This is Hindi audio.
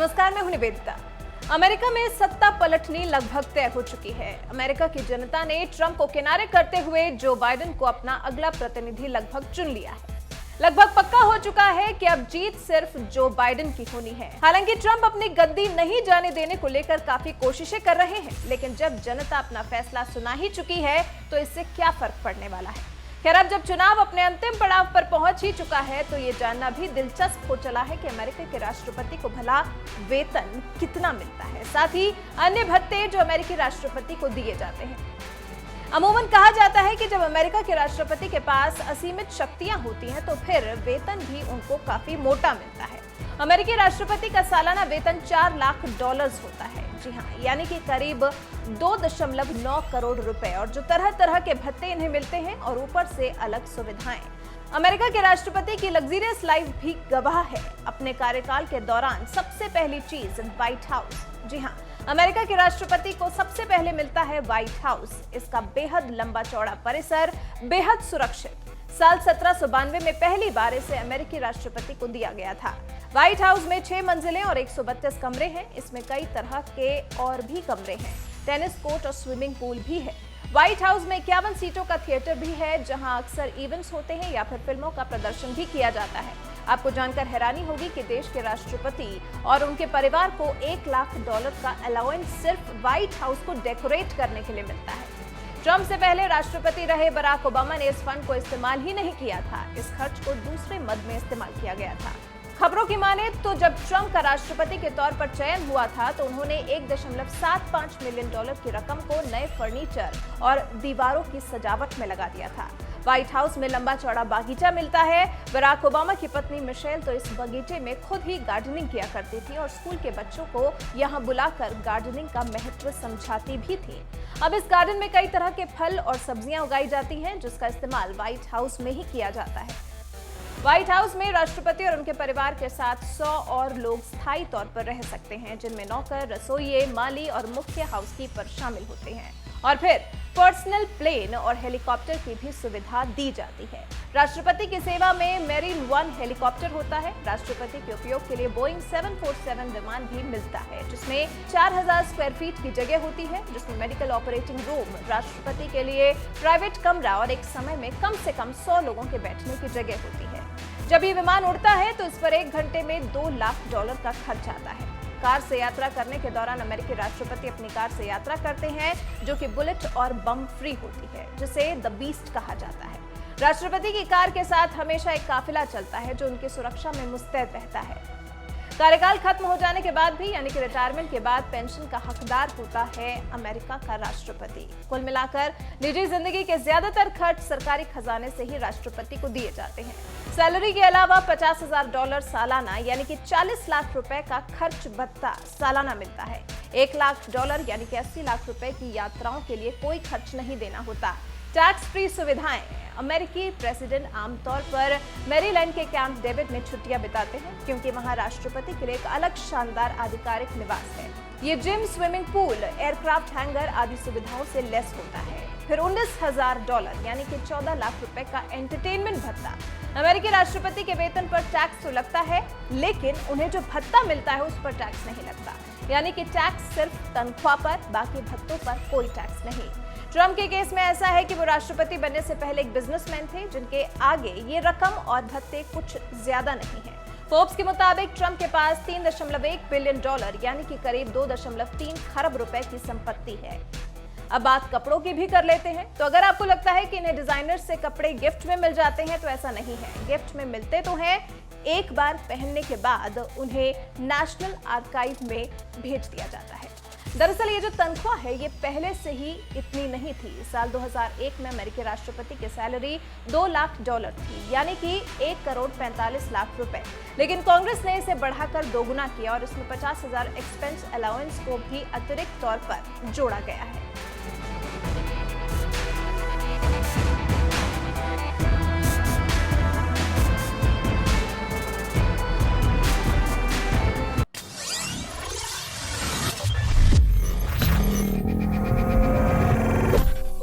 नमस्कार, मैं हूं निवेदिता। अमेरिका में सत्ता पलटनी लगभग तय हो चुकी है। अमेरिका की जनता ने ट्रंप को किनारे करते हुए जो बाइडेन को अपना अगला प्रतिनिधि लगभग चुन लिया है। लगभग पक्का हो चुका है कि अब जीत सिर्फ जो बाइडेन की होनी है। हालांकि ट्रंप अपनी गद्दी नहीं जाने देने को लेकर काफी कोशिशें कर रहे हैं, लेकिन जब जनता अपना फैसला सुना ही चुकी है तो इससे क्या फर्क पड़ने वाला है। खैर, अब जब चुनाव अपने अंतिम पड़ाव पर पहुंच ही चुका है तो ये जानना भी दिलचस्प हो चला है कि अमेरिका के राष्ट्रपति को भला वेतन कितना मिलता है, साथ ही अन्य भत्ते जो अमेरिकी राष्ट्रपति को दिए जाते हैं। अमूमन कहा जाता है कि जब अमेरिका के राष्ट्रपति के पास असीमित शक्तियां होती हैं तो फिर वेतन भी उनको काफी मोटा मिलता है। अमेरिकी राष्ट्रपति का सालाना वेतन $4 लाख होता है। जी हाँ, यानी कि करीब 2.9 करोड़ रुपए, और जो तरह तरह के भत्ते इन्हें मिलते हैं और ऊपर से अलग सुविधाएं। अमेरिका के राष्ट्रपति की लग्जरियस लाइफ भी गवाह है। अपने कार्यकाल के दौरान सबसे पहली चीज व्हाइट हाउस। जी हाँ, अमेरिका के राष्ट्रपति को सबसे पहले मिलता है व्हाइट हाउस। इसका बेहद लंबा चौड़ा परिसर, बेहद सुरक्षित। साल 1792 में पहली बार इसे अमेरिकी राष्ट्रपति को दिया गया था। व्हाइट हाउस में 6 मंजिलें और 132 कमरे हैं। इसमें कई तरह के और भी कमरे हैं। टेनिस कोर्ट और स्विमिंग पूल भी है। व्हाइट हाउस में 51 सीटों का थिएटर भी है, जहां अक्सर इवेंट्स होते हैं या फिर फिल्मों का प्रदर्शन भी किया जाता है। आपको जानकर हैरानी होगी कि देश के राष्ट्रपति और उनके परिवार को $1 लाख का अलाउंस सिर्फ व्हाइट हाउस को डेकोरेट करने के लिए मिलता है। ट्रंप से पहले राष्ट्रपति रहे बराक ओबामा ने इस फंड को इस्तेमाल ही नहीं किया था। इस खर्च को दूसरे मद में इस्तेमाल किया गया था। खबरों की माने तो जब ट्रंप का राष्ट्रपति के तौर पर चयन हुआ था तो उन्होंने $1.75 मिलियन की रकम को नए फर्नीचर और दीवारों की सजावट में लगा दिया था। व्हाइट हाउस में लंबा चौड़ा बागीचा मिलता है। बराक ओबामा की पत्नी मिशेल तो इस बगीचे में खुद ही गार्डनिंग किया करती थी और स्कूल के बच्चों को यहाँ बुलाकर गार्डनिंग का महत्व समझाती भी थी। अब इस गार्डन में कई तरह के फल और सब्जियां उगाई जाती हैं, जिसका इस्तेमाल व्हाइट हाउस में ही किया जाता है। व्हाइट हाउस में राष्ट्रपति और उनके परिवार के साथ 100 और लोग स्थायी तौर पर रह सकते हैं, जिनमें नौकर, रसोइये, माली और मुख्य हाउसकीपर शामिल होते हैं। और फिर पर्सनल प्लेन और हेलीकॉप्टर की भी सुविधा दी जाती है। राष्ट्रपति की सेवा में मेरीन 1 हेलीकॉप्टर होता है। राष्ट्रपति के उपयोग के लिए बोइंग 747 विमान भी मिलता है, जिसमें 4000 स्क्वायर फीट की जगह होती है, जिसमें मेडिकल ऑपरेटिंग रूम, राष्ट्रपति के लिए प्राइवेट कमरा और एक समय में कम से कम 100 लोगों के बैठने की जगह होती है। जब ये विमान उड़ता है तो इस पर 1 घंटे में $2 लाख का खर्च आता है। कार से यात्रा करने के दौरान अमेरिकी राष्ट्रपति अपनी कार से यात्रा करते हैं, जो कि बुलेट और बम फ्री होती है, जिसे द बीस्ट कहा जाता है। राष्ट्रपति की कार के साथ हमेशा एक काफिला चलता है जो उनकी सुरक्षा में मुस्तैद रहता है। कार्यकाल खत्म हो जाने के बाद भी, यानी कि रिटायरमेंट के बाद, पेंशन का हकदार होता है अमेरिका का राष्ट्रपति। कुल मिलाकर निजी जिंदगी के ज्यादातर खर्च सरकारी खजाने से ही राष्ट्रपति को दिए जाते हैं। सैलरी के अलावा $50,000 सालाना, यानी कि $40 लाख का खर्च भत्ता सालाना मिलता है। $1 लाख यानी कि $80 लाख की यात्राओं के लिए कोई खर्च नहीं देना होता। टैक्स फ्री सुविधाएं। अमेरिकी प्रेसिडेंट आमतौर पर मैरीलैंड के कैंप डेविड में छुट्टियां बिताते हैं, क्योंकि वहां राष्ट्रपति के लिए एक अलग शानदार आधिकारिक निवास है। ये gym, swimming pool, aircraft hanger आदि सुविधाओं से लेस होता है। फिर $19,000 यानी कि $14 लाख का एंटरटेनमेंट भत्ता। अमेरिकी राष्ट्रपति के वेतन पर टैक्स तो लगता है, लेकिन उन्हें जो भत्ता मिलता है उस पर टैक्स नहीं लगता, यानी कि टैक्स सिर्फ तनख्वाह पर, बाकी भत्तों पर कोई टैक्स नहीं। ट्रंप के केस में ऐसा है कि वो राष्ट्रपति बनने से पहले एक बिजनेसमैन थे, जिनके आगे ये रकम और भत्ते कुछ ज्यादा नहीं है। फोर्ब्स के मुताबिक ट्रंप के पास $3.1 बिलियन यानी कि करीब 2.3 खरब रुपए की संपत्ति है। अब बात कपड़ों की भी कर लेते हैं। तो अगर आपको लगता है कि इन्हें डिजाइनर से कपड़े गिफ्ट में मिल जाते हैं, तो ऐसा नहीं है। गिफ्ट में मिलते तो हैं, एक बार पहनने के बाद उन्हें नेशनल आर्काइव में भेज दिया जाता है। दरअसल ये जो तनख्वाह है ये पहले से ही इतनी नहीं थी। साल 2001 में अमेरिकी राष्ट्रपति की सैलरी $2 लाख थी, यानी कि $1.45 करोड़। लेकिन कांग्रेस ने इसे बढ़ाकर दोगुना किया और इसमें 50,000 एक्सपेंस अलाउंस को भी अतिरिक्त तौर पर जोड़ा गया है।